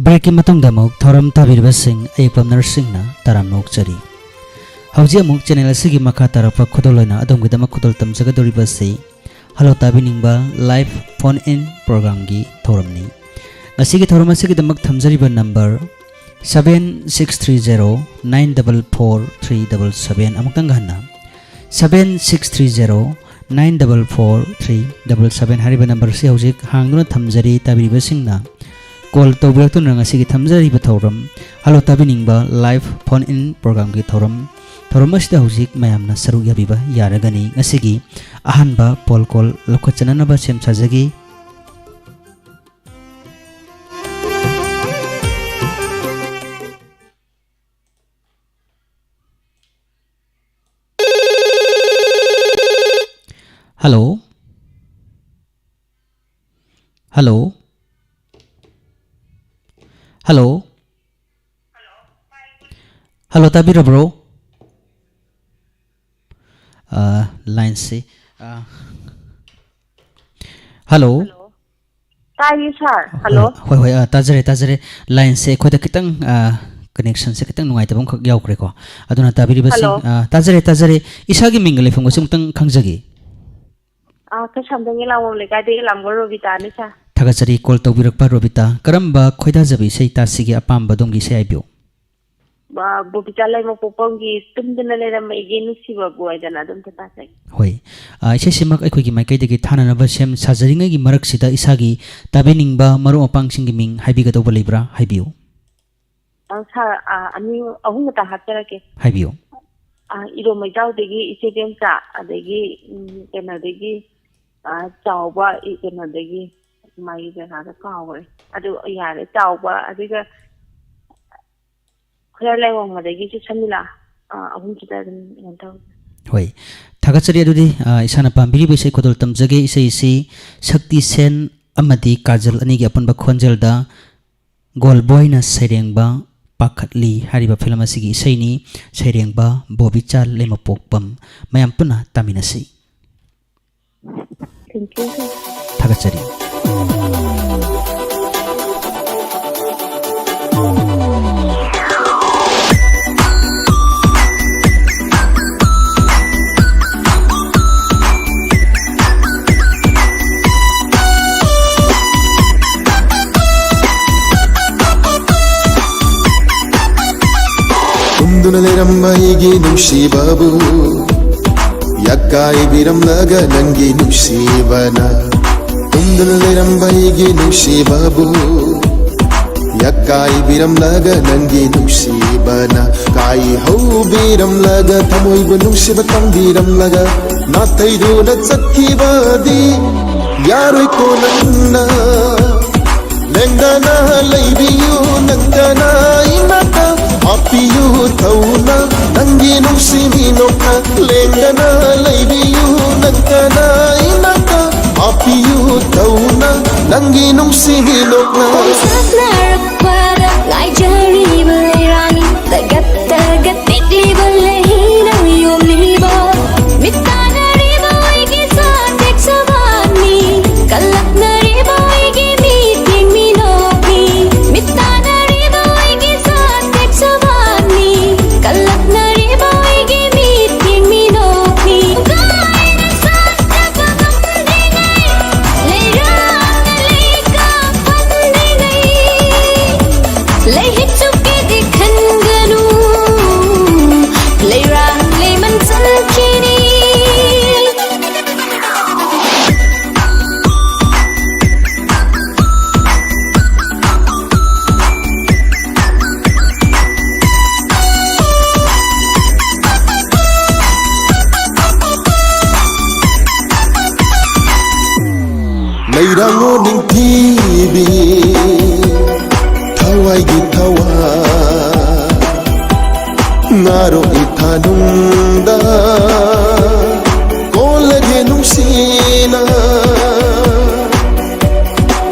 Break की मतुंगदा मुक थौरम ताबिरबसिंग अयपम नरसिंगना ताराम नोकचरी हौजी अमुक चैनल असिगी मखा तारप खुदोलना अदोमगिदमक खुदोल तमजगदोरिबसि हलो ताबिनिंगबा लाइव फोन इन प्रोग्राम की थौरमनी ngasiगी थौरम असिगिदमक थमजरिबा नंबर 7630944377 अमुक्तंग हन्ना 7630944377 हरिबा नंबर से हौजिक हांगदुना थमजरी ताबिरिबसिंगना कॉल तौबिरक्तुना ngasiगी थमजरिबा थौरम हलो ताबिनिंगबा लाइव फोन इन प्रोग्राम की थौरम थौरमसिदा हौजिक मयामना सरुक याबिबा यारगनी ngasiगी अहानबा पोल कॉल लखचननबा सेम साजगी हेलो हेलो हेलो हेलो ताबिरब्रो लाइन से हेलो ताई सर हेलो होय होय ताजरे लाइन से खोदा कितंग कनेक्शन से कितंग नुंगाइतबम खक यावख्रेको अदुना ताबिरिबसिंग ताजरे इसागी मिंगले फंगो सिंगतंग खंगजगी कसामदंगी लामो लेकादे लामगो रोबिता निसा थगचरी कॉल तौबिरकपा रोबिता करम्बा खोइदाजबी सै तासिगी अपाम्बा दोंगी से आइबियो बोबिता लाइमो पोपंगी तुमदना लेरम इगे नुसिबा बोयदना दम ततासै होय इसे सिमक अखोगी माइकैदगी थानानबा सेम साजरिंगगी मरकसिदा इसागी ताबेनिंगबा मरो अपांगसिंगी मिंग हाइबिगदौबा लेब्रा हाइबियो सर अनि अहुंगता हातरके हाइबियो इरो मैजाउदगी इसेदेमचा अदगी केनदगी चावबा केनदगी माई जगह कावरे अदु यारे चावबा अदिगा खरा लाइवंगदगी समिला अहुंचिदा यंताव होय थगचरी अदुदी इसाना पाम्बिरी बेसे खोदल तमजगे इसे शक्ति सेन अमदी काजल अनिगी अपनबा खोंजलदा गोलबॉयना सैरेंगबा पाखतली Hariba film असिगी इसैनी सैरेंगबा बोबिचाल लेमपोकपम मयाम Pune तामिनसी thank you थगचरी ुनलेरम्मैगी नुशी बाबू यक्काई बिरम्लग नंगी नुशी बना तुमदुनलेरम्मैगी नुशी बाबू यक्काई बिरम्लग नंगी नुशी बना काई हौ बिरम्लग थमोइबु नुशी बतम बिरम्लग नातैदुन चक्कीबादी यारोई को नन्ना लेंगना लैबियु नंगना इनाता Apiyu tauna nangi nusi minokna lengana laibiyu nangkana inaka Apiyu tauna nangi nusi minokna Sakna rakpada ngai jari belerani Tagat tikli belehina yom liba Mitana riba igi satik sabani Kalak na riba igi meeting minoki Mitana riba igi satik sabani Kalak na riba igi meeting minoki Gay na satak pagpandingay Layrang na lika pandingay Lahit suki dikhan ganu Layrang layman salkini Lairango ning tibi Thawai gi thawa Ngaro ithanungda Kolage nungsina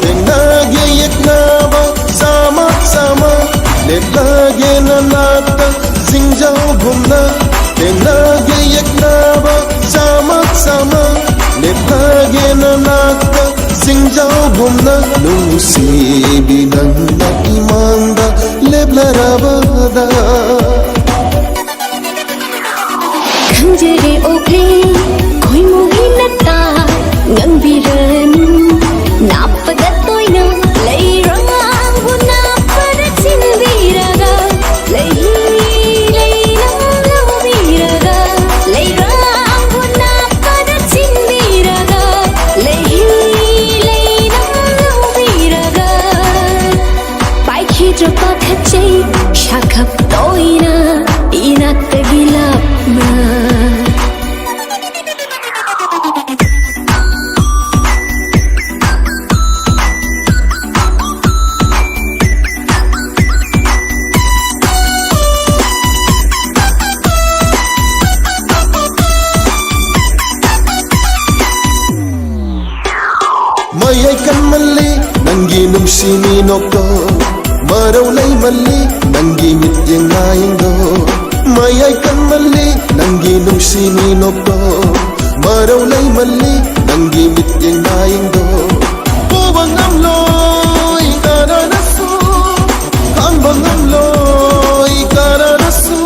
Tenage yeknaba sama sama Letlage nanata singjao bhumna Tenage yeknaba sama sama Letlage nanata singjao bhumna Nungsi binang na ima nungsi nokto marau lay malli nangi mityeng naingdo mayay kan malli nangi nungsi nokto marau lay malli nangi mityeng naingdo ubang amloy karanasu hangbang amloy karanasu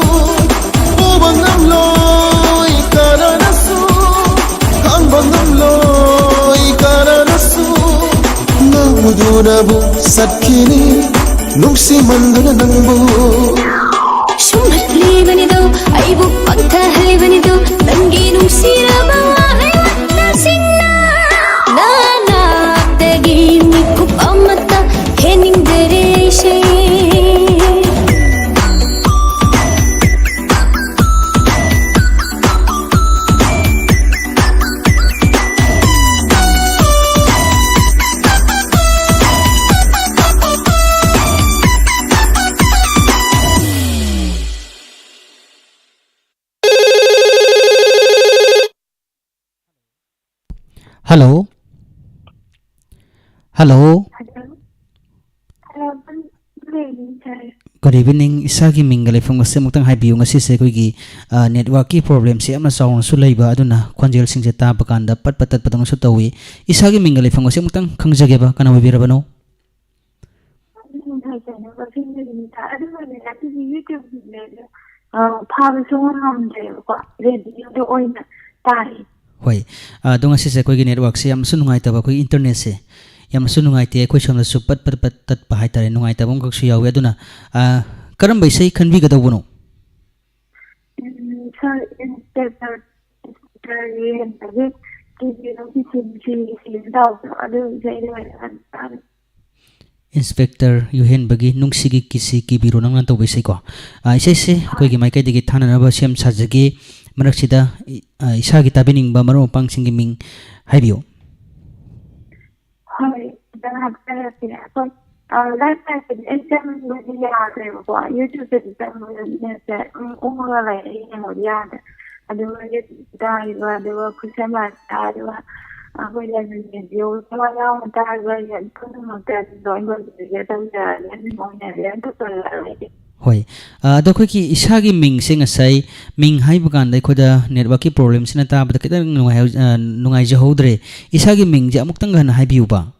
ubang amloy karanasu hangbang amloy karanasu namudunabu satkini nungsi manduna nangbu shumhatliबनिदो आइबु पक्थहलिबनिदो नंगी नुसिरबा हैवत्ना सिंगना नाना तगी मिकुप अमता Hanning दरेशे Hello. Hello. Good evening. Isagi mingle from Semutang Habiu ngasi koigi network ki problem si amna sawon su leiba aduna khonjel singje ta bakanda patat patang su tawi isagi mingle from Semutang khangjage ba kana wabira bano Hoi, dong asi se koigi network se am su nungai ta ba koi internet se yam su nungai te koi somna su pat tat pa hai tare nungai ta bong kak su yawe aduna karam bai sei khanbi ga dawono Inspector Yuhen bagi nungsigi kisi ki biro nang to besai ko isai se koigi mai kai digi thana na ba sem sajagi manaksida isa gi tabining ba maro pang singi ming haibiyo Hi, dan habta ya so last time exam with ya de ko YouTube exam with ya umur la ya ya adu ya dai wa de wa kusama adu wa aku ya ni yo sama ya ta ga ya ko ma ta do ngo ya ta ya ni mo ya to la Hoi, ado koi ki isagi ming sing asai ming hai bukan dai khoda network ki problem sina ta ba kita nungai je hodre isagi ming ja amuk tang gan hai biu ba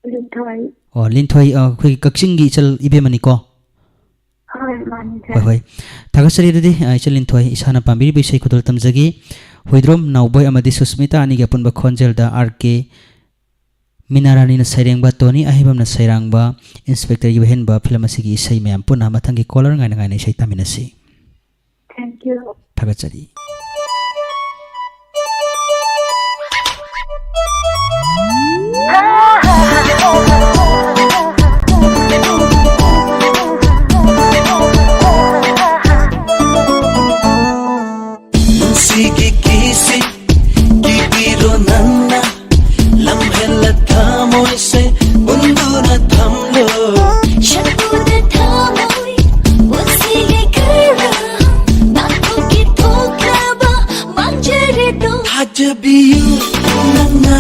Linthoi Linthoi koi kaksing gi chal ibe mani ko Hoi thagasari dadi chal Linthoi isana pambiri be sei khodol tamjagi hoidrom nawboy amadi Susmita ani ga punba khonjel da RK Minarani na sairang ba Tony ahibam na sairang ba Inspector Yuhen ba film asigi isai mayam puna mathangi caller ngai na isai taminasi Thank you Thagachari Sigi kisi kibiro nanna lamhella thamoy se unduna thamlo शकुन थामोई उसीले करा नाकों की ठोकराबा मंजरे दो hajabiyu nanna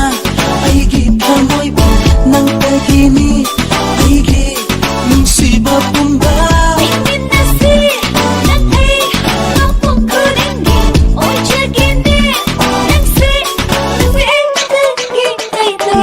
aigi thamoy ba nang tagini aigi nungsiba pumba मिन्नसी नंगे नापों करेंगे और जगेंगे नंसे तुम्हें तकी तकी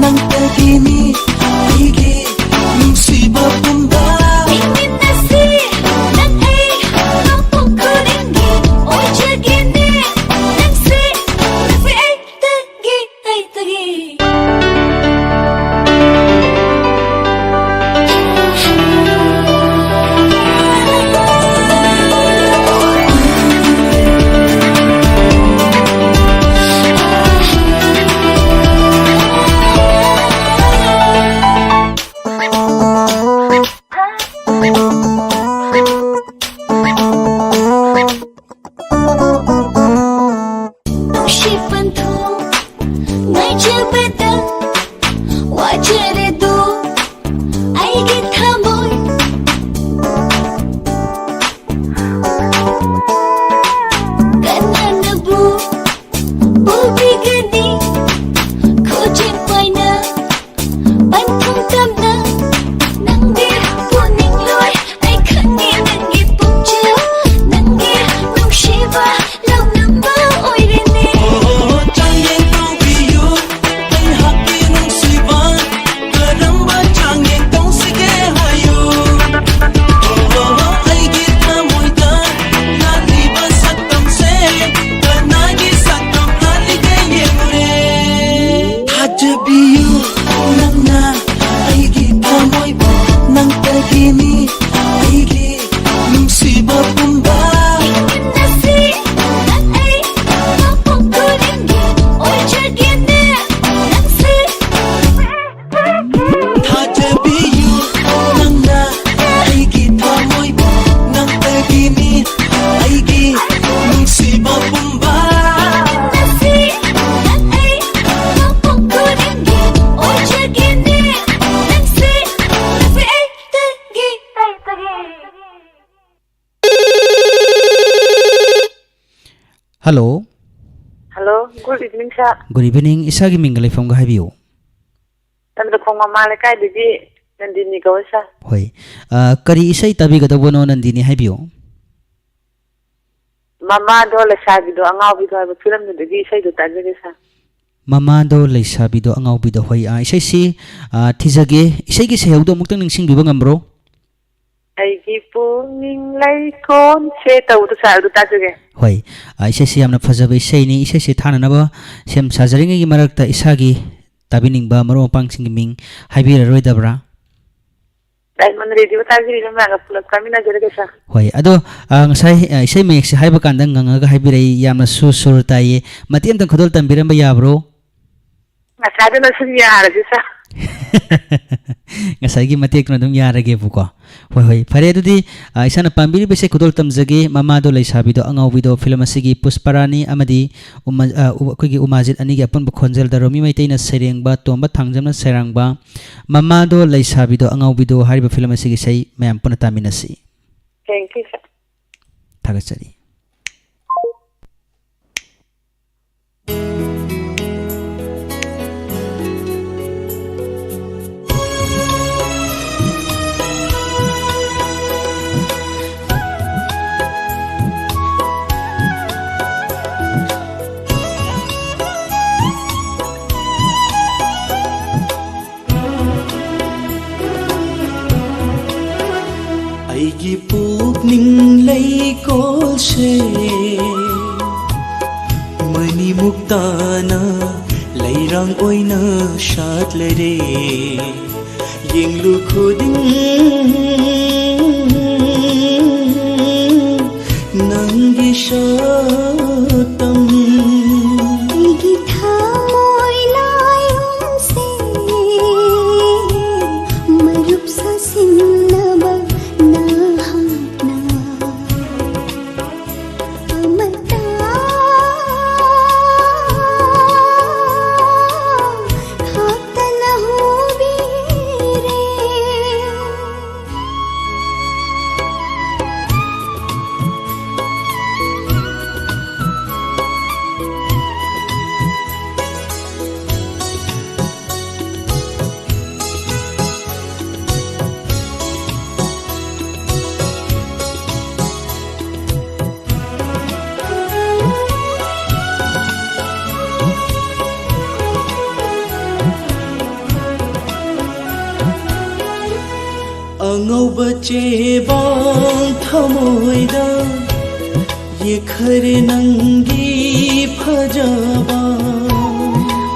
nang tagini aigi nungsiba pumba Iminasi ng ay mapukuringi o jagini ng si Nafi ay tagi Shipantu ngay jabata wajaredo ay githamoy kananabu bubigani kujin paina pantong tamna nang dir puning loy ay kaninang ipugja nang dir nung shiva lau namba oy rene Changen tong biyu ay haki nungsiba karamba changen tong sige hayo ay gita moida naliba saktam se kanagi saktam naligay yemure Haja biyu nangna ay gita moiba nang tagini ay gi nungsiba pumba Iminasi ng ay mapukuringi o jagini ng si Haja biyu nangna ay gita moiba nang tagini ay gi nungsiba pumba Iminasi ng ay mapukuringi o jagini ng si Nafi ay tagi Hello, Hello, good evening sir. good evening. Isagi mingga leifam ga habiyo. Tamda khong mama le kai digi Nandini ko sir. Hoi. Kari isay tabi gadawano nandini habiyo. Mama do le sabi do angaw bi do film do digi sai do tajage sir. Mamado leisabido angawbido hoi isay si thizage isay gi sehawdo muktang ningsingbiba ngambro. Aigi puning lai kon se tau do sa do tajage. Hoi. Isay si yamna fajaba isay ni isay si thananaba sem sajaringi marakta isagi tabiningba maro pangsing ming haibiraroidabra. Diamond radio tajiri na mga pulak kami na jere sir. Hoi. Ado ngasay isay mayek si haiba kandang ngangaga haibirai yamna susur taye mati amtang khodol tambiramba yabro. Nasado na sunya ara sir. Ngasay gi matek na dum yarage buko. Hoi hoi. Pare adudi isana pambiri bese khodol tamjage mamado leisabido angawbido film asigi Pusparani amadi koigi umajit anigi apunba khonjel daromi maitena serengba tomba thangjamna serangba mamado leisabido angawbido hariba film asigi sei mayam puna taminasi. Thank you sir. Thagachari. Aigi pukning lay ko se Mani muktana layrang oina shat lere Yeng lukuding nangi shatam Aigi thamoy layong se marup sa sinlabag nahapna amata hata na hubire ꯑꯅꯧꯕ ꯆꯦꯕꯥꯡ ꯊꯃꯣꯏꯗ ꯌꯦꯛꯈꯔꯦ ꯅꯪꯒꯤ ꯐꯖꯕ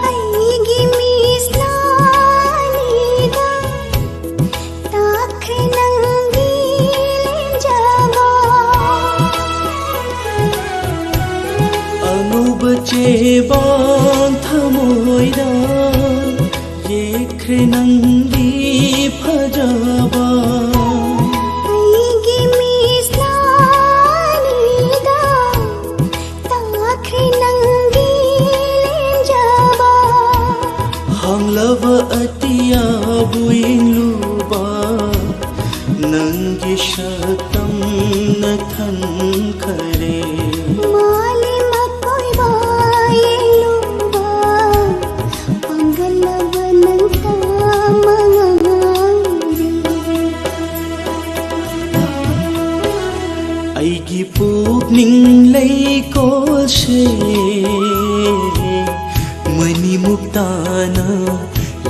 ꯑꯩꯒꯤ ꯃꯤꯠꯁꯅꯥꯅꯤꯗ ꯇꯥꯈ꯭ꯔꯦ ꯅꯪꯒꯤ ꯂꯦꯝꯖꯕ ꯑꯅꯧꯕ ꯆꯦꯕꯥꯡ ꯊꯃꯣꯏꯗ ꯌꯦꯛꯈ꯭ꯔꯦ ꯅꯪꯒꯤ ꯐꯖꯕ ꯑꯩꯒꯤ ꯃꯤꯠꯁꯅꯥꯅꯤꯗ ꯇꯥꯈ꯭ꯔꯦ ꯅꯪꯒꯤ ꯂꯦꯝꯖꯕ ꯍꯥꯡꯂꯕ ꯑꯇꯤꯌꯥꯕꯨ ꯌꯦꯡꯂꯨꯕ ꯅꯪꯒꯤ ꯁꯛꯇꯝꯅ ꯊꯟꯈꯔꯦ ಮಾಲಿಮ ಕೊಯ್ವಾ ಏಳುವ ಪಂಗಲವನಂತ ಮಗಮಾರಿ ꯑꯩꯒꯤ ꯄꯨꯛꯅꯤꯡ ꯂꯩꯀꯣꯜꯁꯦ ꯃꯅꯤꯃꯨꯛ ꯇꯥꯅ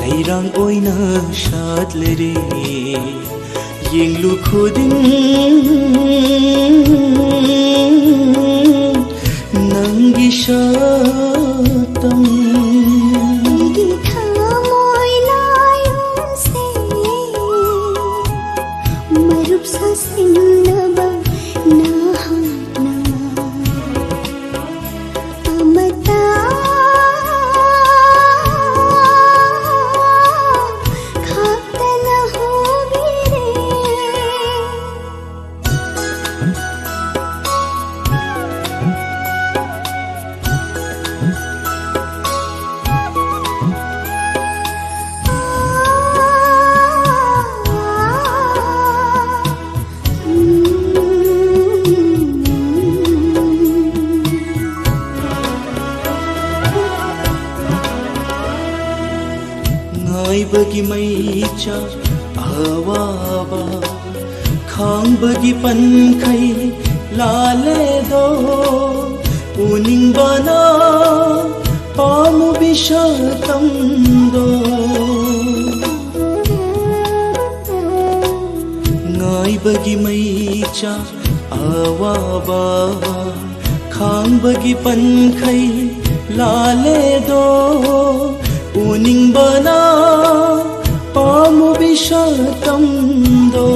ꯂꯩꯔꯥꯡ ꯑꯣꯏꯅ ꯁꯥꯠꯂꯔꯦ ꯌꯦꯡꯂꯨ ꯈꯨꯗꯤꯡ ꯅꯪꯒꯤ ꯁꯛꯇꯝ ꯒꯤ ꯊꯃꯣꯏ ꯂꯥꯌꯣꯟꯁꯦ ꯃꯔꯨꯞ ꯁꯥꯁꯤꯟꯅꯕ ꯅꯍꯥꯛꯅ ꯑꯃꯇ ꯈꯥꯛꯇꯅ ꯍꯣꯕꯤꯔꯦ ꯉꯥꯏꯕꯒꯤ ꯃꯩꯆꯥ ꯑꯋꯥꯕ ꯈꯥꯡꯕꯒꯤ ꯄꯟꯈꯩ ꯂꯥꯜꯂꯦꯗꯣ ꯎꯅꯤꯡꯕꯅ ꯄꯥꯝꯃꯨꯕꯤ ꯁꯛꯇꯝꯗꯣ ꯉꯥꯏꯕꯒꯤ ꯃꯩꯆꯥ ꯑꯋꯥꯕ खांबगी पनखै लाले दो उनिंगबना पामुबी शतम दो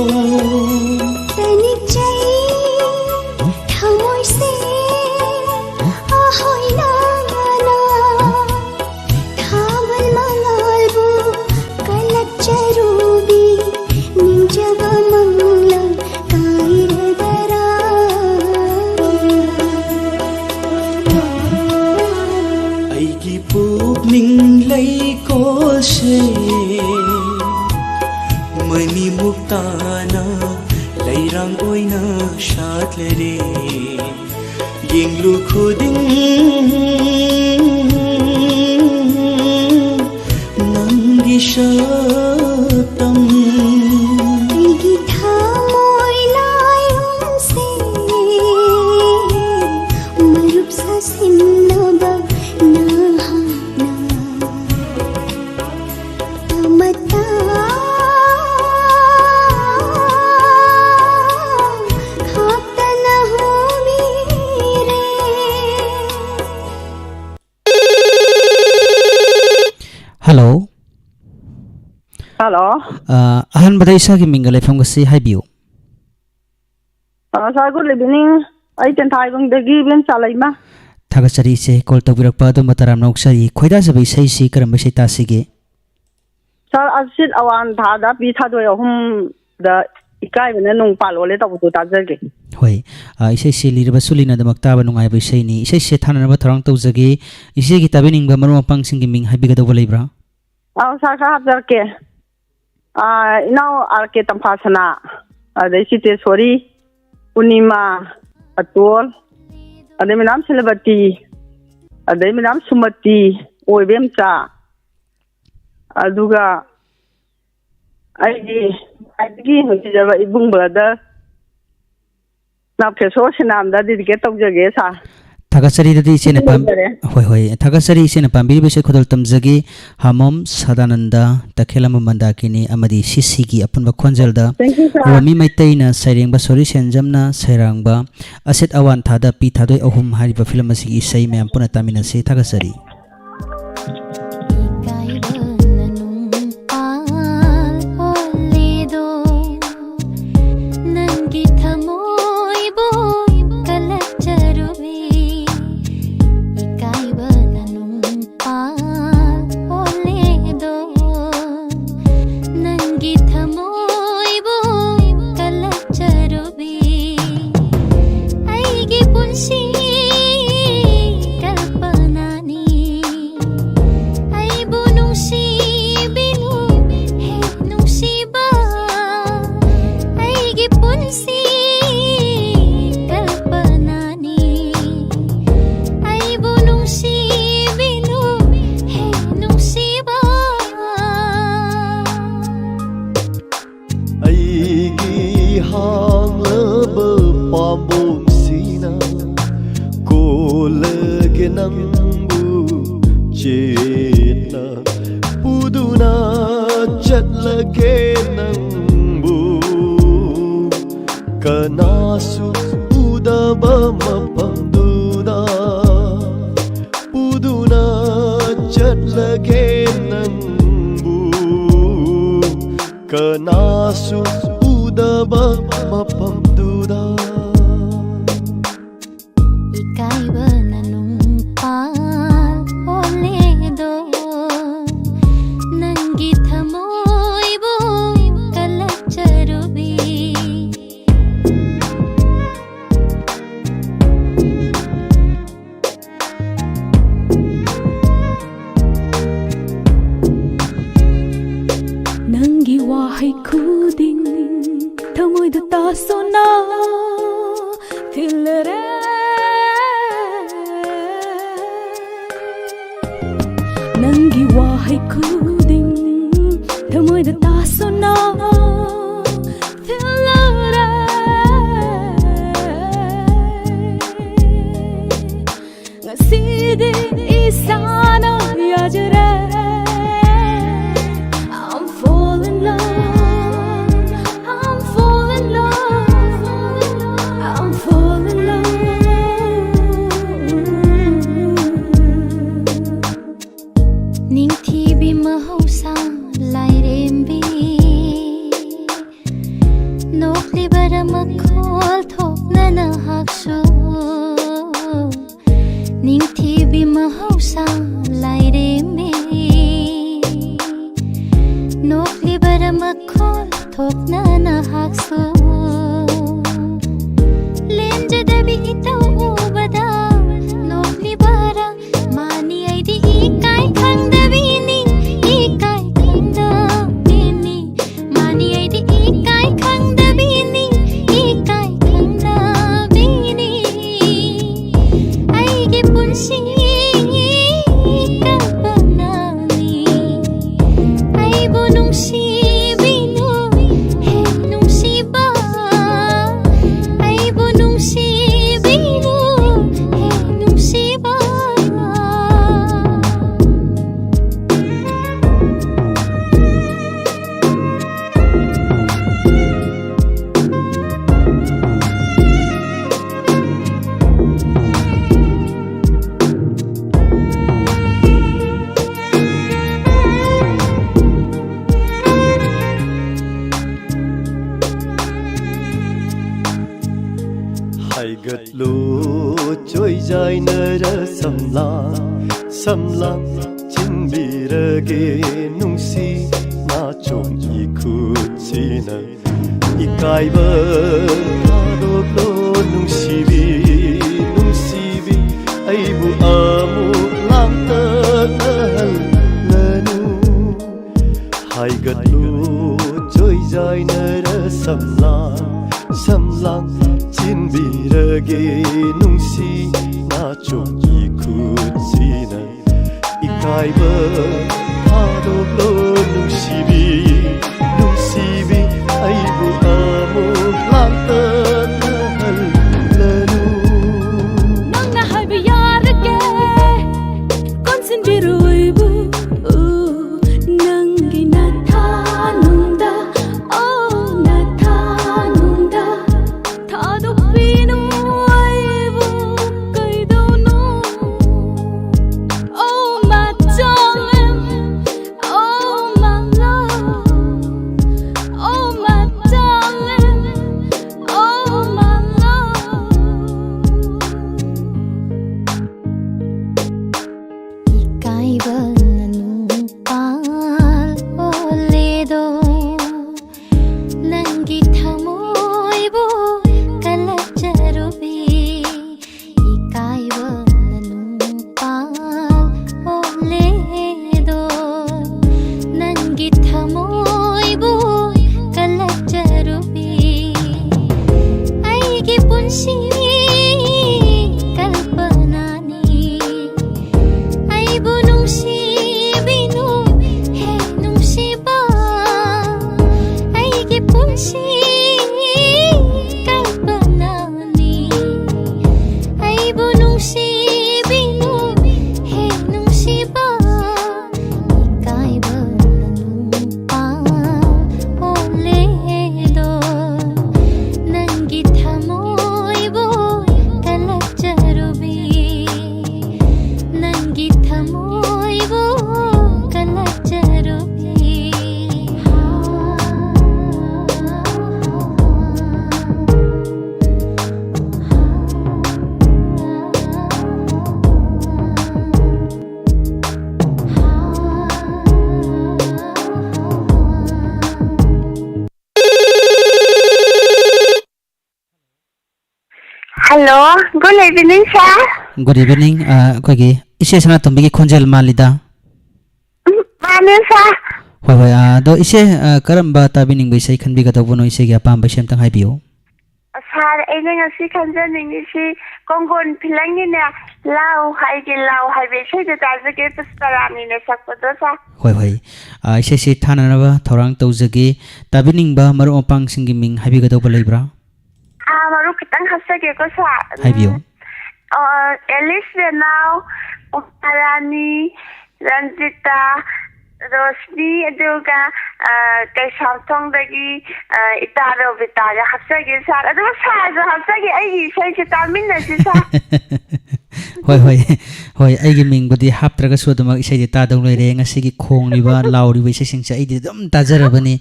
मनी मुक्ताना लैरांग ओइना शातलरे येंगलु खुदिंग नंगी शतम हेलो हेलो अहन बदे इसा की मिंगल एफएम गसी हाइबियो सर गुड इवनिंग आई तेंथाइबंग दगी बेन चालैमा थागचरी से कॉल तबिरक पादो मतराम नौक्सरी खोइदा जबै सही सी करम बसै तासिगे सर असित अवान थादा पि थादो यहुम द इकाय बने नुंग पालोले तबु ताजगे होय इसे से लिरबा सुलिना दमक्ता बा नुंगाय बसै नि इसे से थाननबा थरंग तौजगे इसे की तबिनिंग बा मरो पंग सिंग मिंग हाइबिगदो बोलैब्रा सर हाबजरके इनाव आरके तंफासना अदे सितेश्वरी पूर्णिमा अतोल अदे मेनाम सेलबती अदे मेनाम सुमति ओइबेमचा अदुगा आइगी होजिजबा इबुंग ब्रदर नाफेसो सेनाम दा दिके तौजगे सा Tagasari dadi isena pam Dere. hoi hoi Tagasari isena pambiri besai khodol tamjagi hamom sadananda takhela mamanda kini amadi sisigi apunba khonjelda Thank you, sir. Rami Maitaina Sairengba Sori Senjamna Sairangba Aset Awan Thada Pi Thadoi Ahum hariba film asigi isai mayam puna taminase Tagasari Kanasu udaba mapamduna Uduna chatlage nangbu Kanasu udaba mapamduna Ikaiba nanungpal oledo Nangi thamoibo kalakcharubi Nangi wahai khuding thamoida tasona thilre Nangi wahai khuding thamoida tasona thilre Ngasidi isana yajre Ningthibi mahausa lairembi Nokli bara makhol thokna na haksu Ningthibi mahausa lairembi Nokli bara makhol thokna na haksu Lenjadabi itau ubada Nokli bara mani aidi ikai khangdabi ni ikai khangdabi mani aidi ikai khangdabi ni ikai khangdabi aige punsi kalpanani aibo nungsibinu he nungsiba aibo nungsibinu he nungsiba Haigatlo choi jai nara samla chinbirage nungsi na chom ikuchina ikaiba adoblo nungsibi aibu amu lamta lanu Haigatlo choi jai nara samla chinbirage nungsi na chom ikuchina ikaiba adoblo nungsibi aibu amu lamta lanu Nang nahalbi नंगी थमोइबो कलचरुबी आईगी पुंसी कल्पनानी आईबो नुंसीबिनु हे नुंसीबा आईगी पुंसी कल्पनानी आईबो नुंसीबिनु हे नुंसीबा Hello, good evening, sir. Good evening. Koigi ise sana tumbigi khonjel malida. Mane, sir. Hoi do ise karamba tabining bai sai khanbi ga tawbono ise gi apam bai sem tang hai biyo. Sir, ene ngasi khanjaning isi kongon philangi ne lau hai be sai da tajage pusparani ne sakpodo sir. Hoi ise si thana na ba thorang tawjagi tabining ba maru opang singi ming habi ga tawbo leibra. Maru kitang hasage ko sir. Hai biyo. Alice Renau, Umarani, Ranjita, Rosni, aduga kay samtongdagi itaro bitaya hasage sir. Adu sa hasage ai sai kitamin na si sir. Hoi aigi ming budi haptraga sodama isai ta dong loi re ngasi gi khong ni ba law ri bai sing sa idi dum tajarabani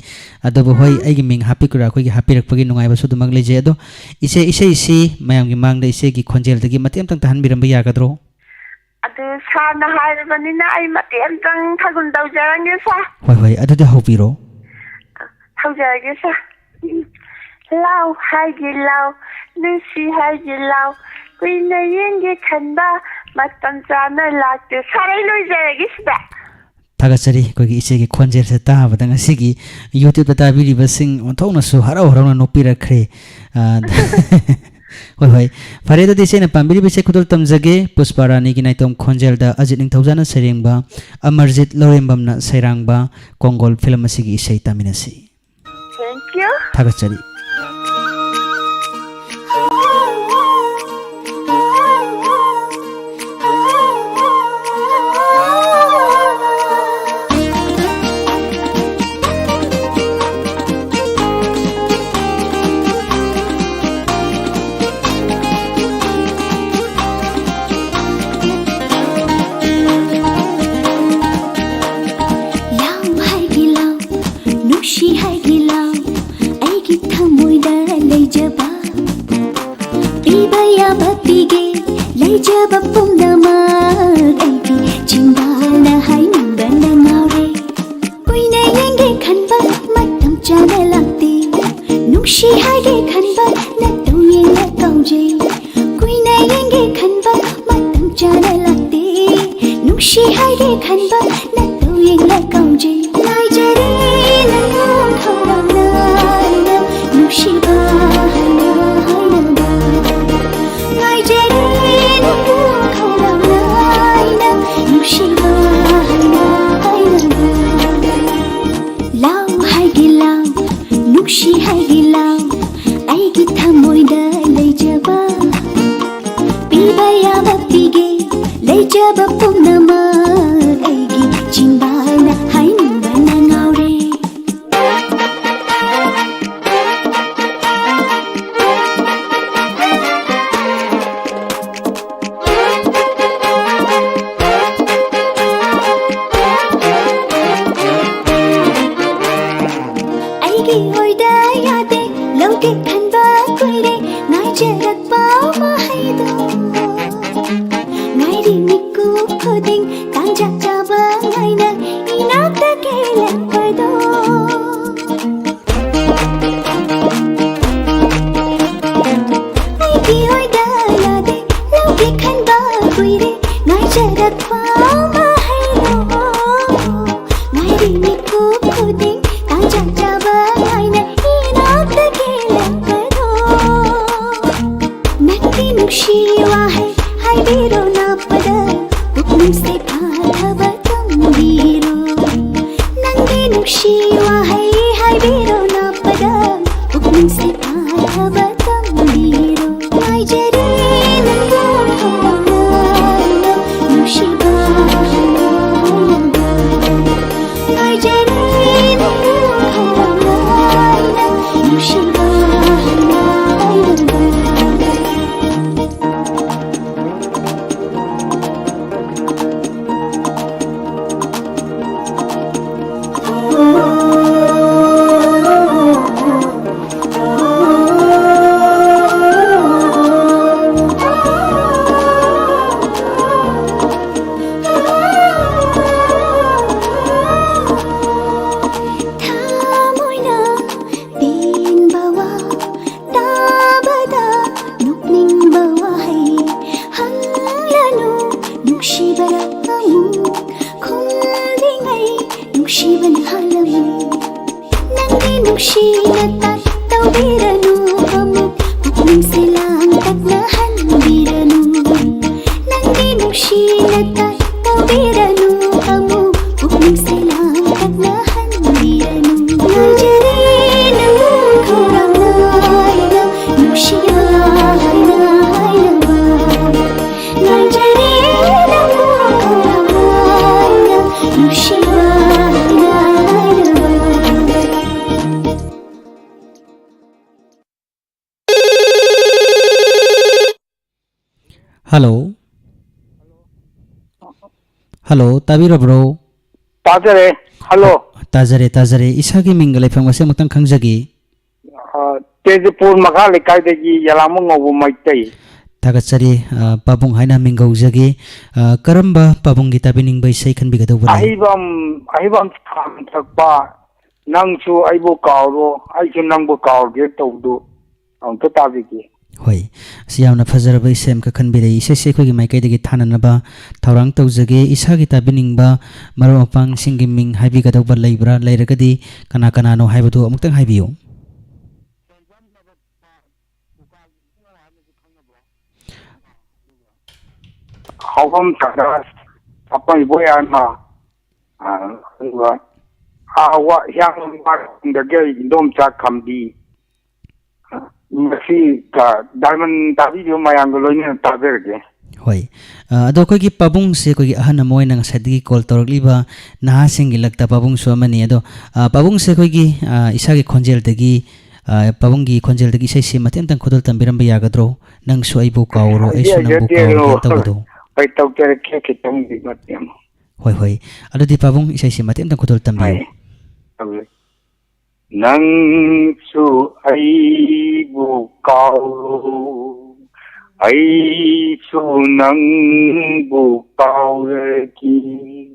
adobo hoi aigi ming happy kura khoi gi happy rakpagi nungai ba sodama leje ado isai si mayam gi mang da isai gi khonjel dagi matem tang tahan biram ba ya gadro adu sa na harabani na ai matem tang thagun dau jarange sa hoi adu da hopiro haujarage sa law hai gi law nisi hai gi law kuina yenge khanda matam chana lagte sarai loi jarage sida Tagasari kogi ise gi khonjel sa ta ba dang asigi YouTube ta biri basing onthong na su harau harau na nopi rakhe hoi fare da dise na pambiri bise khudul tamjage Pusparani gi naitom khonjel da ajit ning thaujana serengba Amarjit Lorembam na sairangba Kongol film asigi isai taminasi thank you Tagasari Ngai jarak pa mahai lo ngai ri ni ku नुशी वाहै हाइबिरो नापदा पुकनिंग से आथबा तंबीरो नाइजेरी नंगो खंगना नुशी बाहना नाइजेरी नंगो खंगना नुशी बाहना Hello. Hello, tabirabro. Tazare, hello. Tazare. Isagi mingle from wase mutang khangjagi. Tejpur Makhali Kaidagi Yalamung of Maitei. Tagatsari, Pabung Haina Mingo Zagi, Karamba, Pabungi tabining by second bigger over. Ivan Takpa, Nangsu, Ibo Kauro, I can number Kaur get to do on Totaviki. Hoi, Siana Fazaraba Sem Kakanbiri, Seseki Maikadi Tananaba, Taurang Tozage, Isagi Tabiningba, Maropang, Singiming, Habigadova Libra, Lairagadi, Kanakanano, Habitu, Mutang Habio. How come Tadas upon Boyana? What young the gay don't come be. Masi diamond Davido Mayangolonia Taverge. Hoi, Adokogi Pabung Sekogi Hanamoy and Sadi called Torliba, Nahasing Electa Pabung Swamani, Pabung Sekogi, Isagi Conjel Degi, Pabungi Conjel Degi Sesi Matem and Kodal Tambiramba Yagadro, Nang Swaibu Kauro, Eshanabo. I talk to a cake tongue with Matem. Hoi, Adadi Pabung Sesi Matem and Kodal Tambi. Nang su aibu kau, ai su nang bu kau lagi,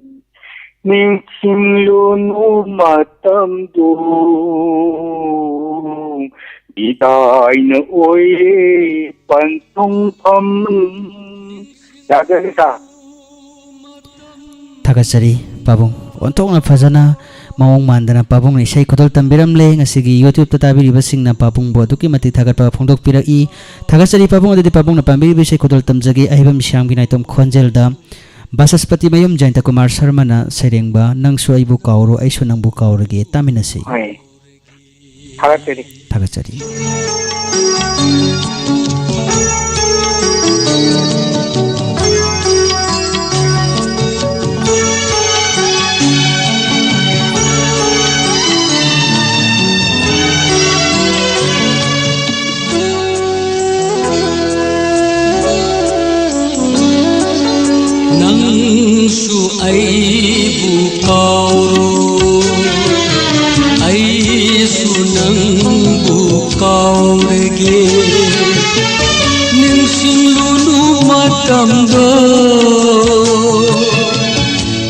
ning sim lu nu matam du, bidai na oi pantung pam, jaga kita. Tagasari Pabung, untuk na fazana. Mawong mandana Pabung ni Shay Kodol Tambiramle ngasigi YouTube tatabi ribasing na Pabung boduki mati thagat pa phongdok pirai thagasari Pabung adi Pabung na pambiri bi Shay Kodol Tamjagi ahibam syam ginaitom khonjelda Basaspati mayum Jainta Kumar Sharma na serengba nang suaibu kauro aisu nang bu kauro ge taminasi thagasari Nangsu aibu kauro, aisu nangbu kaurege, ningsing lulu matamdo,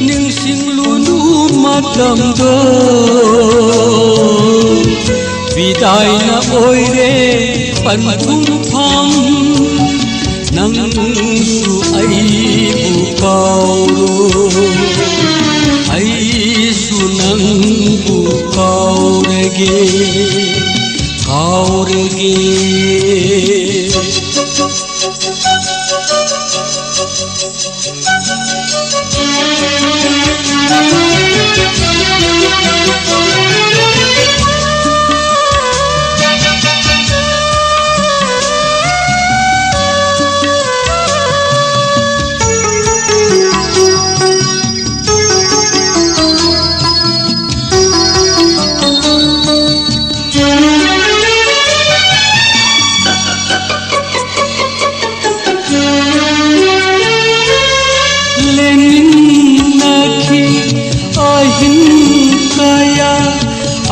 ningsing lulu matamdo, bidai na oire pantung pam. Nangsu aibu kauro, aisu nangbu kaurege, kaurege.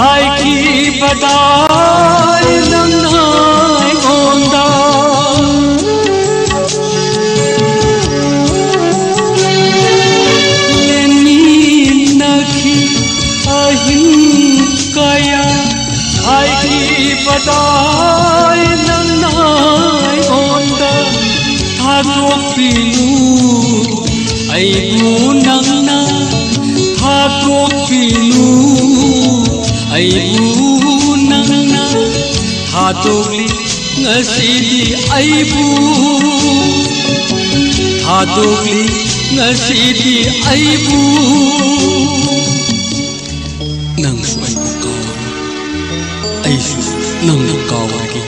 ꯍꯥꯏꯈꯤꯕꯗꯥꯏ ꯅꯪꯅ ꯑꯩꯉꯣꯟꯗ ꯂꯦꯟꯃꯤꯟꯅꯈꯤ ꯑꯍꯤꯡ ꯀꯌꯥ ꯍꯥꯏꯈꯤꯕꯗꯥꯏ ꯅꯪꯅ ꯑꯩꯉꯣꯟꯗ ꯊꯥꯗꯣꯛꯄꯤꯅꯨ ꯑꯩꯕꯨ ꯅꯪꯅ ꯊꯥꯗꯣꯛꯄꯤꯅꯨ ꯑꯩꯕꯨ ꯅꯪꯅ ꯊꯥꯗꯣꯛꯂꯤ ꯉꯁꯤꯗꯤ ꯑꯩꯕꯨ ꯊꯥꯗꯣꯛꯂꯤ ꯉꯁꯤꯗꯤ ꯑꯩꯕꯨ ꯅꯪꯁꯨ ꯑꯩꯕꯨ ꯀꯥꯎ ꯑꯩꯁꯨ ꯅꯪꯅ ꯀꯥꯎꯔꯒꯦ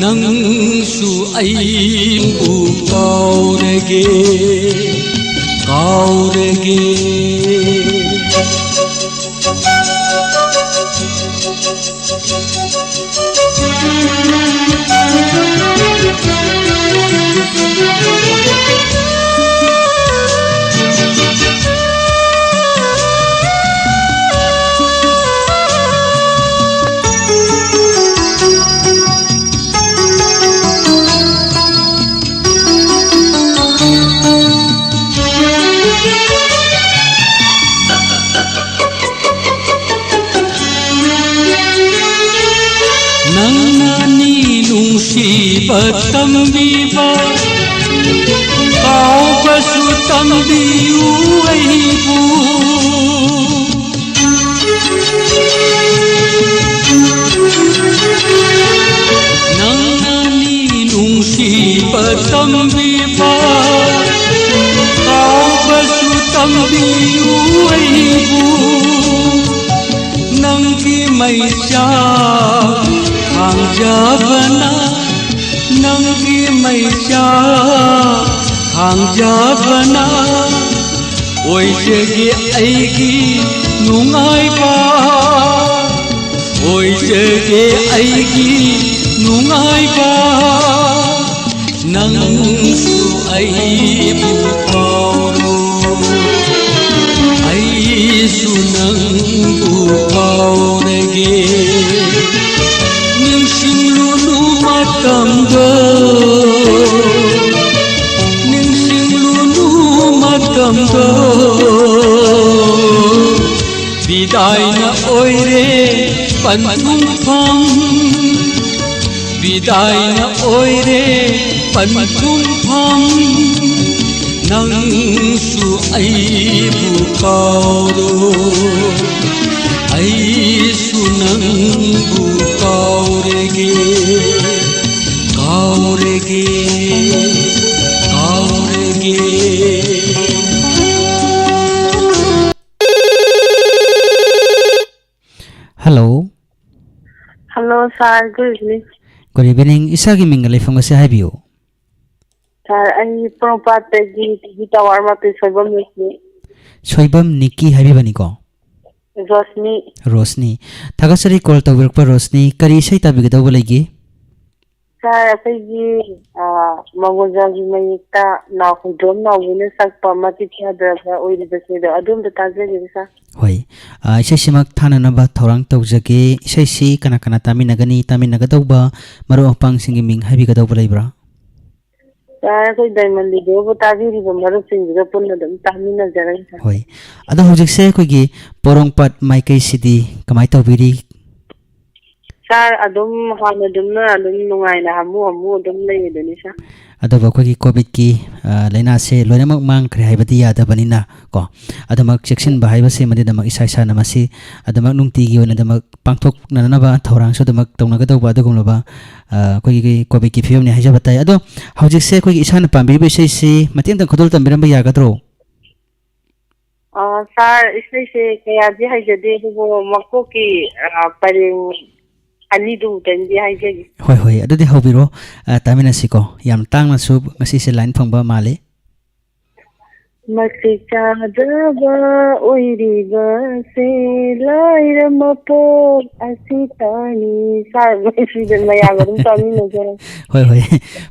ꯅꯪꯁꯨ ꯑꯩꯕꯨ ꯀꯥꯎꯔꯒꯦ ꯀꯥꯎꯔꯒꯦ ꯅꯨꯡꯁꯤꯕ ꯇꯝꯕꯤꯕ ꯀꯥꯎꯕꯁꯨ ꯇꯝꯕꯤꯌꯨ ꯑꯩꯕꯨ ꯅꯪꯅ ꯅꯨꯡꯁꯤꯕ ꯇꯝꯕꯤꯕ ꯀꯥꯎꯕꯁꯨ ꯇꯝꯕꯤꯌꯨ ꯑꯩꯕꯨ ꯅꯪꯒꯤ ꯃꯩꯆꯥꯛ ꯈꯥꯡꯖꯕꯅ ꯅꯪꯒꯤ ꯃꯩꯆꯥꯛ ꯈꯥꯡꯖꯕꯅ ꯑꯣꯏꯖꯒꯦ ꯑꯩꯒꯤ ꯅꯨꯡꯉꯥꯏꯕ ꯑꯣꯏꯖꯒꯦ ꯑꯩꯒꯤ ꯅꯨꯡꯉꯥꯏꯕ ꯅꯪꯁꯨ ꯑꯩꯕు ꯀꯥꯎꯔꯣ ꯑꯩꯁꯨ ꯅꯪꯕꯨ ꯀꯥꯎꯔꯒꯦ ꯅꯤꯡꯁꯤꯡꯂꯨꯅꯨ ꯃꯇꯝꯗꯣ ꯅꯤꯡꯁꯤꯡꯂꯨꯅꯨ ꯃꯇꯝꯗꯣ 비다이나 오이레 반풍펑 비다이나 오이레 반풍펑 낭수 아이부 가오로 아이수 낭부 가오레게 가오레게 가오레게 Hello. Hello, sir. Good evening. Good evening. Isa gi minga lay fanga sa habiyo. Sir, ay propat di tawar ma pe soibam ni. Soibam Nikki habibani ko. Rosni. Rosni. Tagasari call tawir pa Rosni. Kari say tabi gadaw balay Sir, apagi magojagi mayita na kudrom na wina sakpa matitya dra oiri bese da adum da tazeli sa. Hoy. Isa simak thana na ba thorang tawjage isa si kana taminagani taminagadaw ba maro pang singiming habi gadaw balay bra. Sir, koi diamond li do tazeli ba maro singiga punna dam tamina jaray sa. Hoy. Ada hojik se ko gi porong pat mai kay sidi kamay tawbiri. Sir, adum hana dum na adum nungay na hamu adum lay dun isa. Adaba ko gi COVID ki laina se loinamak mang kre haibati yada banina ko adamak section ba haiba se madi damak isa isa namasi adamak nungti gi ona damak pangthok nanaba thorang so damak tongnaga dawba adugum loba ko gi COVID ki fiom ni haija batai ado hojik se ko gi isa na pambi be se se matiem tang khodol tambiram ba yagadro Sir, isay se kaya di haija de bo makko ki paring ani du ten di haija gi. Hoy hoy adudi hobiro tamina siko yam tang na sub ngasi se line phangba male Makika daba oiriba se laira mapo asitani sar mai den maya garum tami na jara. Hoy hoy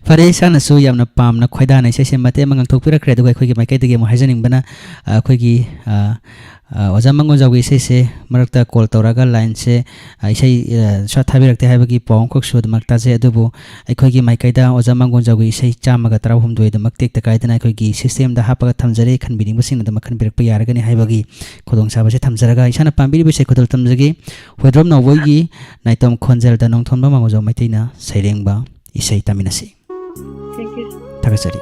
pare isa na su yam na pam na khoida na se se mate mangang thokpira kre du khoi gi mai kai de ge mo haijaning bana khoi gi ओजा मंगोजावी इसे से मरकता call तौरागा line से इसे shot थाबिरकते हाइबगी पाउं खोक्सु दमकता जे अदुबु अखोगी माइकाइदा ओजा मंगोजावी इसे चामगा तराव हुमदोय दमक take तकाइदना अखोगी system दा हापगा थमजरे खनबिनिंग busing दमक खनबिरकप यारगनि हाइबगी खोदोंग साबसे थमजरगा इसाना पांबिरि बिसे खोदल तमजगे होद्रम नवोगी नाइतम खोंजेल दा नोंथोनबा मंगोजाव माइतैना सैरेंगबा इसे तामिनासी थैंक यू थागसरी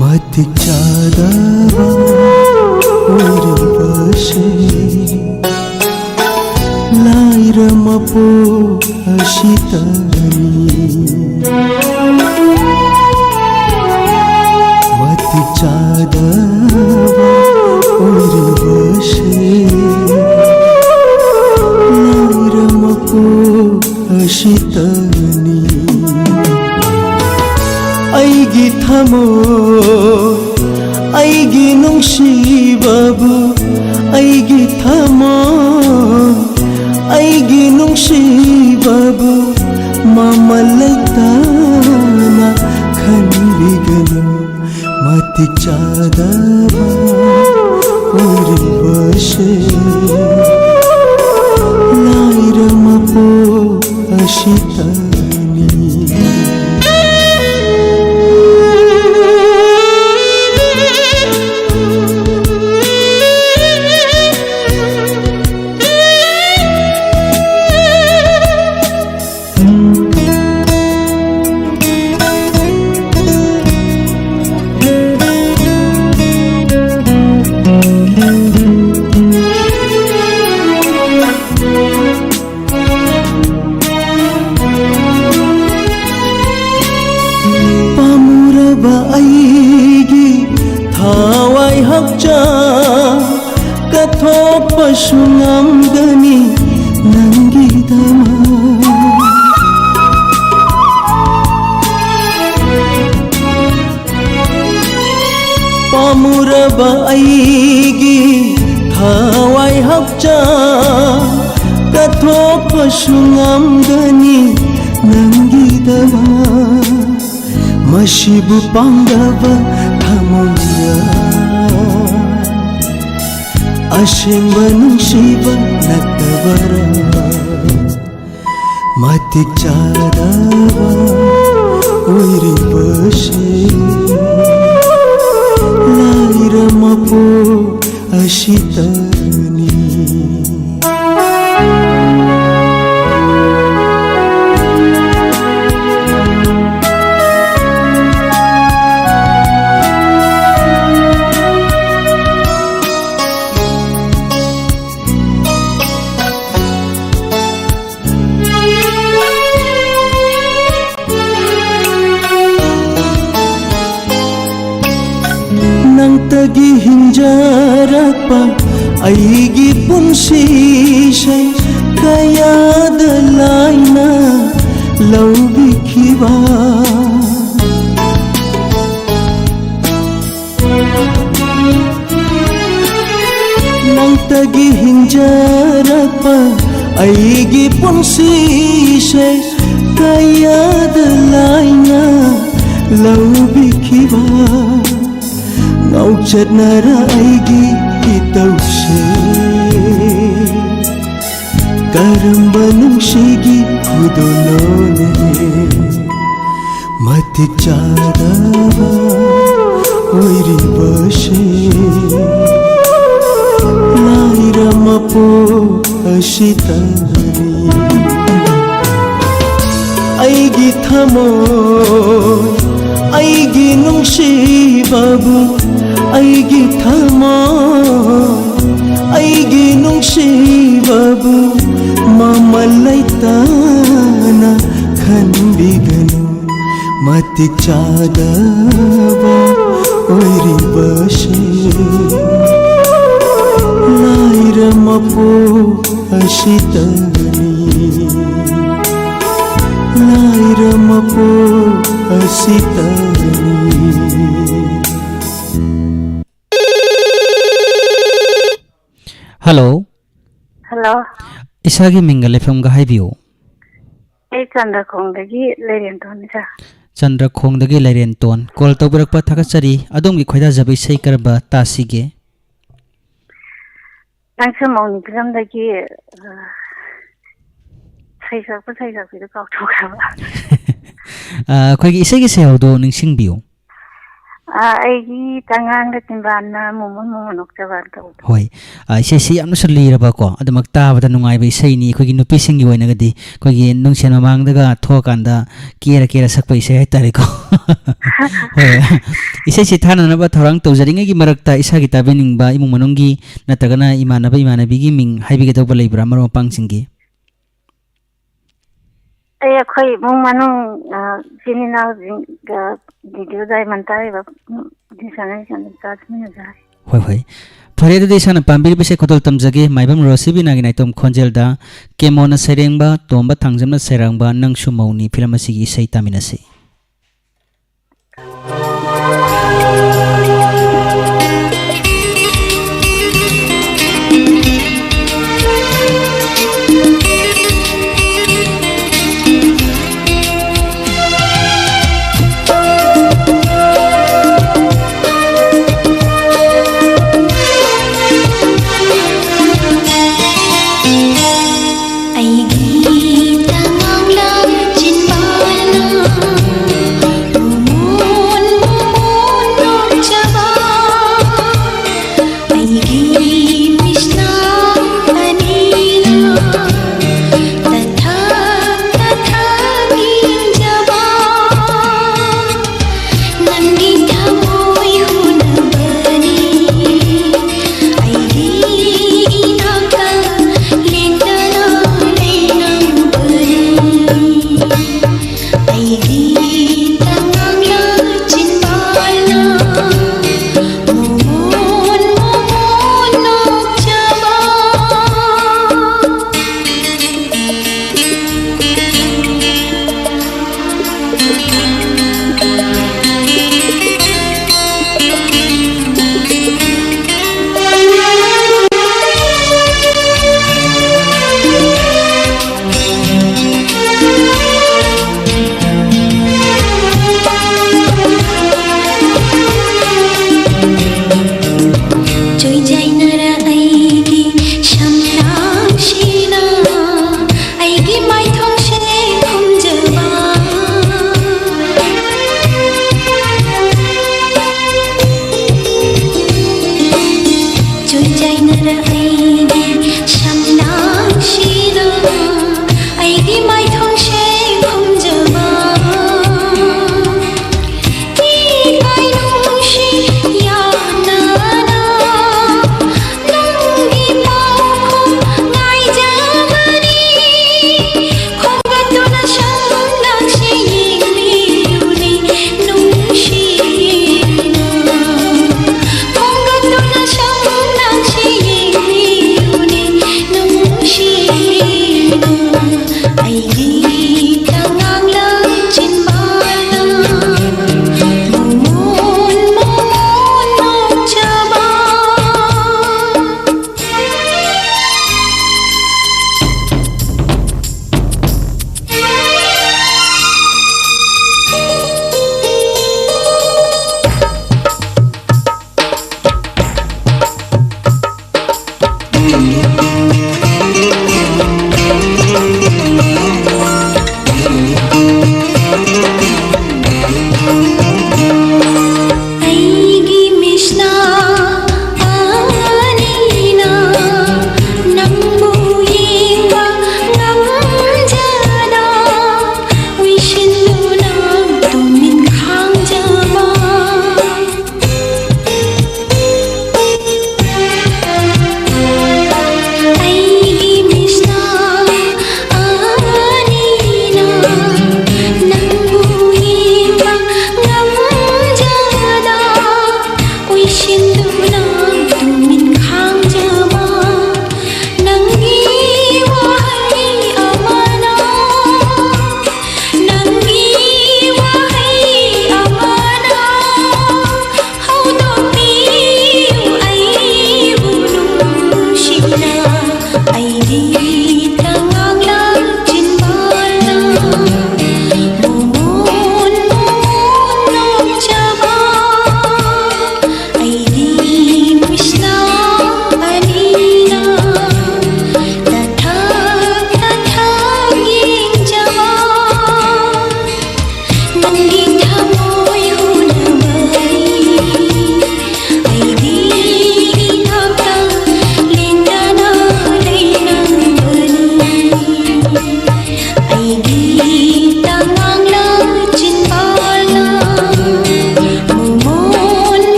मत चादवा ओरे बसे लाइरमपो अशितनी मत चादवा ओरे बसे लाइरमपो अशितनी आईगी थमो आईगी नुंसीबाबु आईगी थमो आईगी नुंसीबाबु ममलैताना खनबिगनु मति चादवा ओरे बसे लाइरमपो अशितनी पशुनामगनी नंगीदमा पामुरबा आईगी थावाई हपचा कथो पशुनामगनी नंगीदमा मशिबु पांगबा थमुया अशेंबा नुंसीबा नक्तबरा मति चादवा ओरे बसे लाइरमपो अशितनी नंतगी हिंजारपा आईगी पुंसीशै कयाद लाइना लौबिखिबा नंतगी हिंजारपा आईगी पुंसीशै कयाद लाइना लौबिखिबा नौचनरा आईगी इतौशे करंबा नुंसीगी खुदोलोने मति चादवा ओरे बसे लाइरमपो अशितनी आईगी थमो आईगी नुंसीबाबु आईगी थमो आईगी नुंसीबाबु ममलैताना खनबिगनु मति चादवा ओरे बसे लाइरमपो अशितनी लाइरमपो अशितनी हेलो हेलो इसागी मिंगल लेफम गा हाइबियो ꯑꯩ ꯆꯟꯗ꯭ꯔꯈꯣꯡꯗꯒꯤ ꯂꯩꯔꯦꯟꯇꯣꯟꯅꯤ ꯁꯥꯔ चंद्रखोंदगी लैरेंतोन कॉल तौबरकपा थागतचरी अदोमगी खोइदाजब इसै करबा तासिगे ꯅꯪꯁꯨ ꯃꯧꯅꯤ ꯐꯤꯂꯝꯗꯒꯤ ꯁꯩꯁꯛꯄꯤꯗꯣ ꯀꯥꯎꯊꯣꯛꯈ꯭ꯔꯕ ꯑꯩꯈꯣꯏꯒꯤ ꯏꯁꯩꯒꯤ ꯁꯩꯍꯧꯗꯣ ꯅꯤꯡꯁꯤꯡꯕꯤꯌꯨ ꯑꯩꯒꯤ ꯇꯉꯥꯡꯒ ꯇꯤꯝꯕꯥꯟꯅ ꯃꯨꯃꯨꯟ ꯅꯣꯛꯆꯕ ꯇꯧꯕꯗꯣ ꯍꯣꯏ ꯏꯁꯩꯁꯤ ꯌꯥꯝꯅꯁꯨ ꯂꯤꯔꯕꯀꯣ ꯑꯗꯨꯃꯛ ꯇꯥꯕꯗ ꯅꯨꯡꯉꯥꯏꯕ ꯏꯁꯩꯅꯤ ꯑꯩꯈꯣꯏꯒꯤ ꯅꯨꯄꯤꯁꯤꯡꯒꯤ ꯑꯣꯏꯅꯒꯗꯤ ꯑꯩꯈꯣꯏꯒꯤ ꯅꯨꯡꯁꯦꯟ ꯃꯃꯥꯡꯗꯒ ꯊꯣꯛꯑꯀꯥꯟꯗ ꯀꯦꯔ ꯀꯦꯔ ꯁꯛꯄ ꯏꯁꯩ ꯍꯥꯏꯇꯥꯔꯦꯀꯣ ꯍꯣꯏ ꯏꯁꯩꯁꯤ ꯊꯥꯅꯅꯕ ꯊꯧꯔꯥꯡ ꯇꯧꯖꯔꯤꯉꯩꯒꯤ ꯃꯔꯛꯇ ꯏꯁꯥꯒꯤ ꯇꯥꯕꯤꯅꯤꯡꯕ ꯏꯃꯨꯡ ꯃꯅꯨꯡꯒꯤ ꯅꯠꯇ꯭ꯔꯒꯅ ꯏꯃꯥꯟꯅꯕ ꯏꯃꯥꯟꯅꯕꯤꯒꯤ ꯃꯤꯡ ꯍꯥꯏꯕꯤꯒꯗꯧꯕ ꯂꯩꯕ꯭ꯔꯥ ꯃꯔꯨꯞ ꯃꯄꯥꯡꯁꯤꯡꯒꯤ ꯑꯩꯈꯣꯏ ꯏꯃꯨꯡ ꯃꯅꯨꯡ ꯏꯆꯤꯟ ꯏꯅꯥꯎꯁꯤꯡꯒ ꯚꯤꯗꯤꯑꯣ ꯗꯥꯏꯃꯟ ꯇꯥꯔꯤꯕ ꯆꯥꯃꯤꯟꯅꯖꯔꯦ ꯍꯣꯏ ꯍꯣꯏ ꯐꯔꯦ ꯑꯗꯨꯗꯤ ꯏꯁꯥꯅ ꯄꯥꯝꯕꯤꯔꯤꯕꯁꯦ ꯈꯨꯗꯣꯜ ꯇꯝꯖꯒꯦ ꯃꯥꯏꯕꯝ ꯔꯣꯁꯤꯕꯤꯅꯥꯒꯤ ꯅꯥꯏꯇꯣꯝ ꯈꯣꯟꯖꯦꯜꯗ ꯀꯦꯃꯣꯅ ꯁꯩꯔꯦꯡꯕ ꯇꯣꯝꯕ ꯊꯥꯡꯖꯝꯅ ꯁꯩꯔꯥꯡꯕ ꯅꯪꯁꯨ ꯃꯧꯅꯤ ꯐꯤꯂꯝ ꯑꯁꯤꯒꯤ ꯏꯁꯩ ꯇꯥꯃꯤꯟꯅꯁꯤ ꯑꯩꯒꯤ ꯇꯉꯥꯡꯂ ꯆꯤꯟꯕꯥꯜꯅ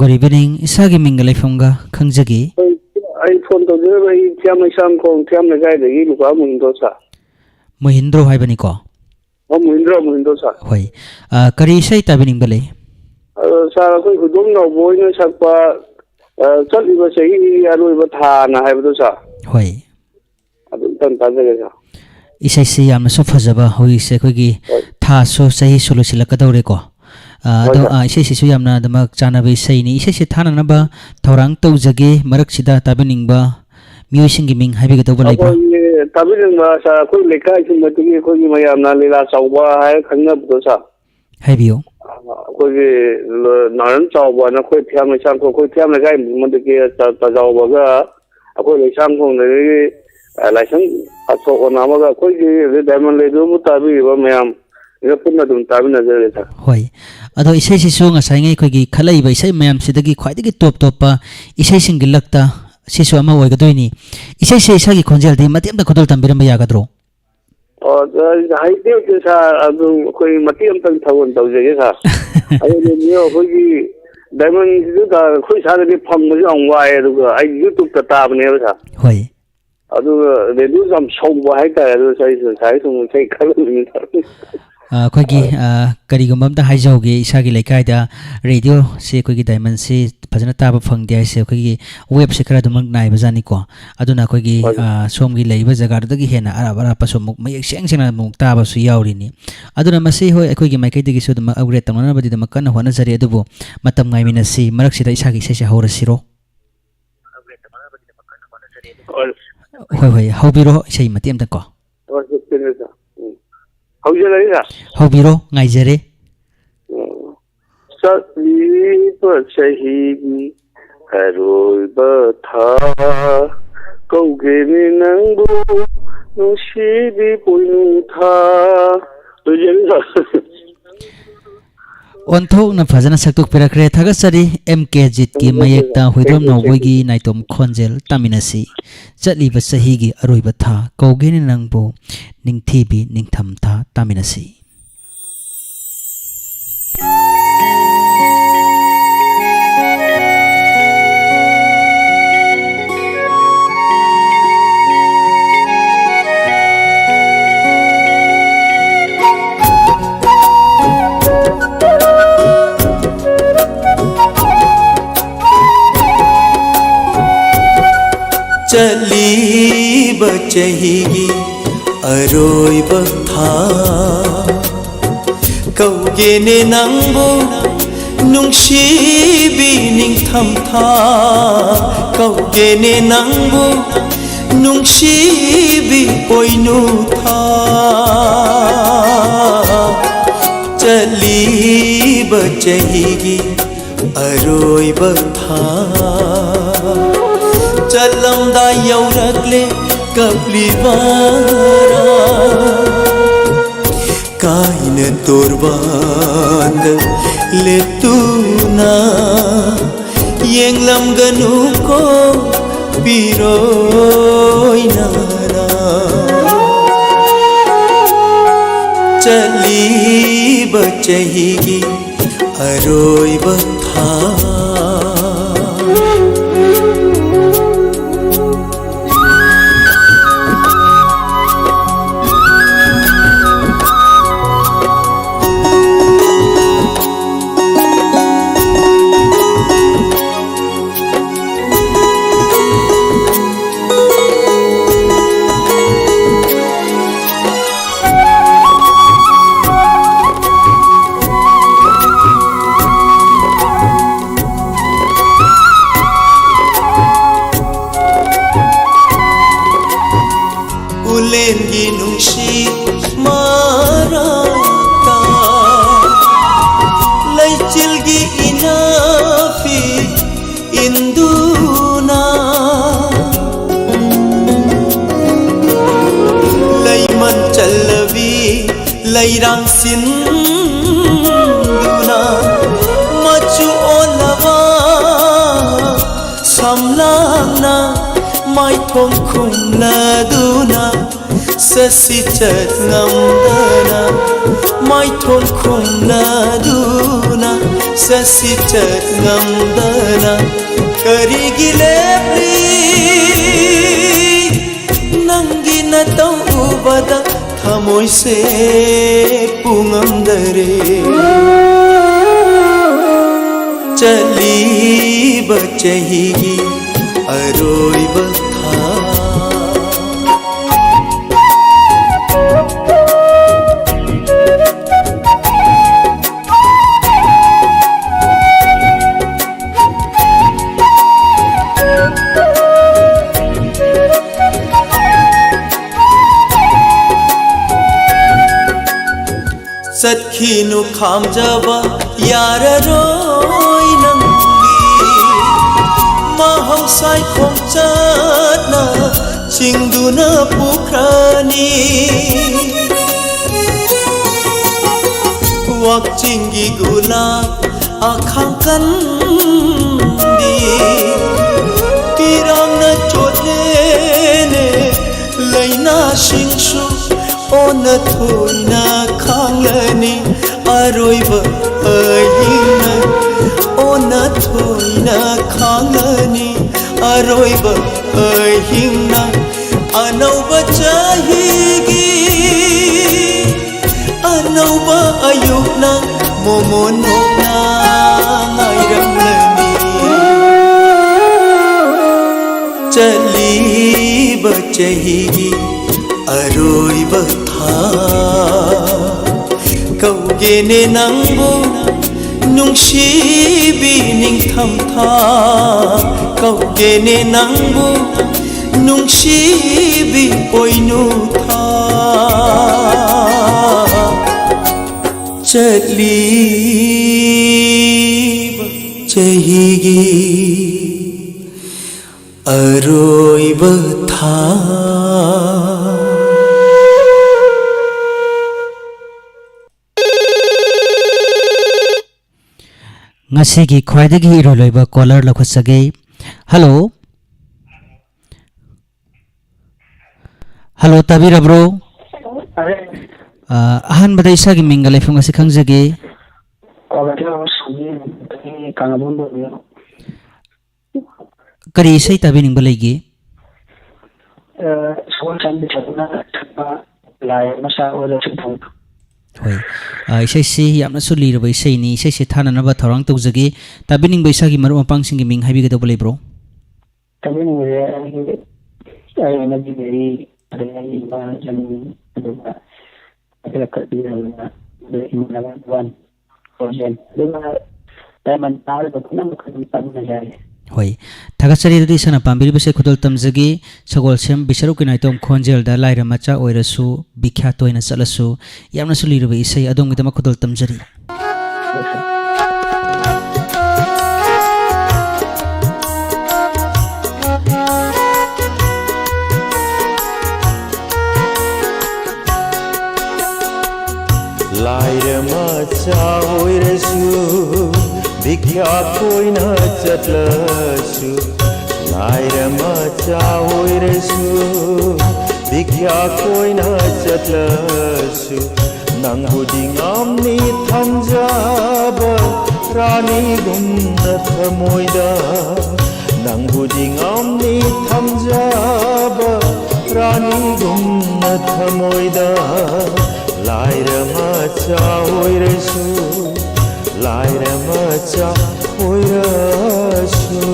Good evening. Isagi mingalay funga kangjagi. Ay phone to de bai tiam mai sam kong tiam na gai de gi lu ka mun do sa. Mohindro hai bani ko. Mun do sa. Hoi. Kari sai tabining balay. Sa ko hudum no boy na sak pa chal li ba sei alu ba tha na hai ba do sa. Hoi. Adu tan ta de ga. Isai si yamna so fajaba hoi se ko gi tha so sahi solo silakadore ko. Do isai si su yamna damak chana be sai ni isai si thana na ba thorang tau jage marak sida tabining ba music gi ming haibi ga to balai ba. Tabining ba sa ko lekai chu ma tu gi ko gi mayam na lela sau ba hai khang na do sa. Haibiyo. Ko gi naran chau ba na ko tiam mai sam ko tiam na gai mun de ge ta jau ba ga ko le sam ko ne lai sang a so na ma ga ko gi diamond le do mu tabi ba mayam ina punna dum tabi na je ta. Hoi. Ado isai si su nga sai ngai ko gi khalai ba isai mayam sidagi khwaidagi top pa isai sing gi lakta sisu ama oi ga doini isai se isa gi khonjel de matem da khodol tambiram ba ya gadro. Hai de ke sa adu koi matem tang thawon tau je sa. Ai ne yo ko gi diamond ju da khoi sa de pham mu jong wa ai du ai YouTube ta ta ne ba sa. Hoi. Adu de du jam shong ba hai ta adu sai sung sai khalu ni ta. Koigi karigumam da haijauge isagi laikai da radio se koigi diamond se phajana taba phangde se koigi web se kara dumang nai bajani ko aduna koigi somgi leiba jaga da gi hena ara pa somuk mayek seng seng muk taba su yauri ni aduna masi hoi koigi maikai digi su dum upgrade tamana badi dum kan hona jari adubu matam ngai mina si marak sida isagi se hora siro hoi haubiro isai matiam da ko Haubiro ngaijare Satli ba chahi haroi ba tha kauge ni nangbu nu shi bi poinu tha to yen sa Onthok na phajana saktuk pirakre thagasari MK Jit ki mayekta huidrom no boigi naitom khonjel taminasi chatli ba sahi gi aroi ba tha kauge ni nangbu ningthibi ningtham tha taminasi चली बचही अरोय बथा कौगे ने नंगबो नुंगशीबी निंगथम था कौगे ने नंगबो नुंगशीबी पोइनु था चली बचही अरोय बथा चलमदा यौरकले कपलीवारा Kine तोरबांद ले तूना येंगलम गनु को पिरोय नारा चली बचही अरोय बथा Lairang sinduna machu olava samlana mai thong khumla duna sasi chat ngamdana mai thong khumla duna sasitat ngamdana karigi lepli nangi na tau ubada thamoi se pungamdare chali bachahigi aroi batha Satkinu khamjaba yararoi nangi mahausai khomchatna chingduna pukrani wakchingi gula akhangkan di tirangna chotlene laina shingshu ona thoina khanglani aroiba ahina ona thoina khanglani aroiba ahina anauba chahigi anauba ayukna momonona ngairamlani chali bachahigi aroi batha kaugene nangbu nungsibi ningtham tha kaugene nangbu nungsibi oinu tha chali bachahigi aroi batha ngasigi khwaidagi iroloiba caller lakhusage hello hello tabirabro ahan bada isagi minga leifung asi khangjage kari isai tabining balege hoi isai si yamna su liraba isai ni isai si thana naba thorang tawjage tabining ba isagi maru mapang singi ming haibi ga dobale bro tabining re ai na bi beri ada ai ba jam aduga ada ka di na de imana wan ojen duma taman tar ba kuna kan tan na jare hoi thagachari ri sana pambiri bese khudol tamjagi sagol sem bisaru kinai tom khonjel da laira macha oirasu bikya toina chalasu yamna su liraba isai adong gidama khudol tamjari laira macha oirasu bikya toina chatlasu laira macha oirasu bikya toina chatlasu nangudi ngamni thanjaba rani gumna thamoida nangudi ngamni thanjaba rani gumna thamoida laira macha oirasu laira macha oirasu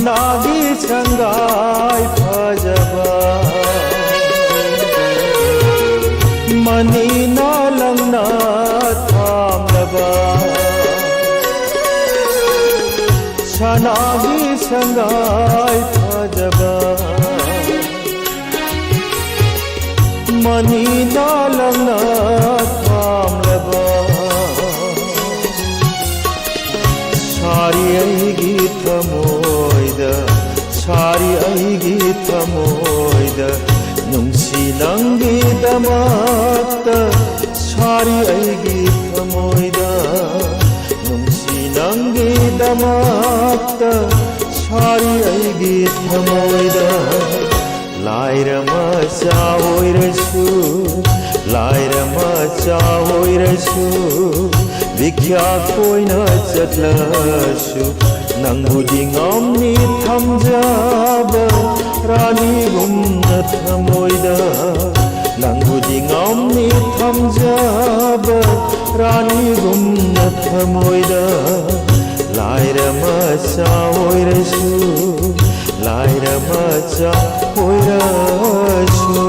Nagi changai phajaba mani na langna thamlaba chanagi changai phajaba mani na langna thamlaba thamaida nungsi nanggidamakta sari aigi thamoida nungsi nanggidamakta sari aigi thamoida laira macha oirasu laira macha oirasu vikya koina chatlasu nangudi ngamni thamjaba rani gumna thamoida nangudi ngamni thamjaba rani gumna thamoida laira macha oirasu laira macha oirasu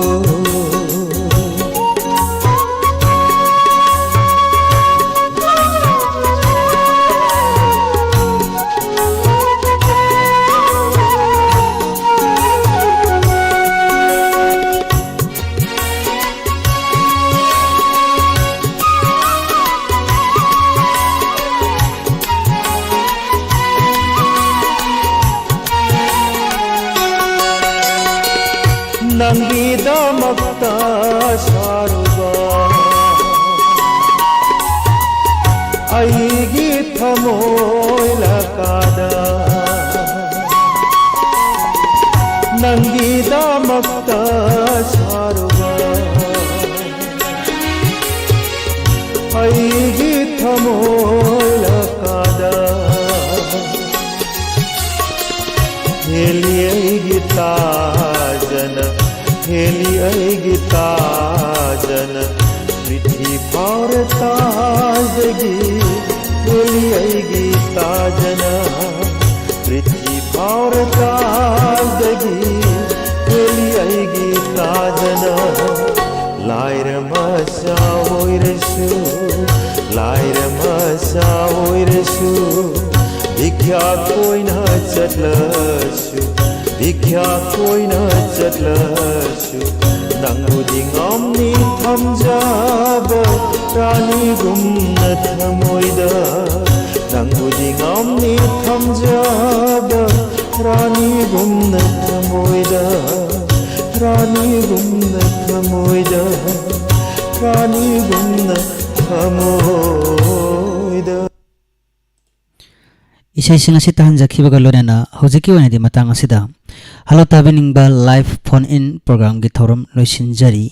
nanggidamakta saruba aigi thamoy lakada nanggidamakta saruba aigi thamoy lakada heli aigi tajana heli aigi tajana prithi par tajagi heli aigi tajana prithi par tajagi heli aigi tajana laira macha oirasu laira macha oirasu vikya koina chatlasu vikya koina chatlasu nangudi ngamni thamjaba rani gumna thamoida nangudi ngamni thamjaba rani gumna thamoida rani gumna thamoida rani gumna thamoida isai sing asi tahan jakhibaga lonena hojiki onedi matang asida halo tabeningba live phone in program gi thorum loisinjari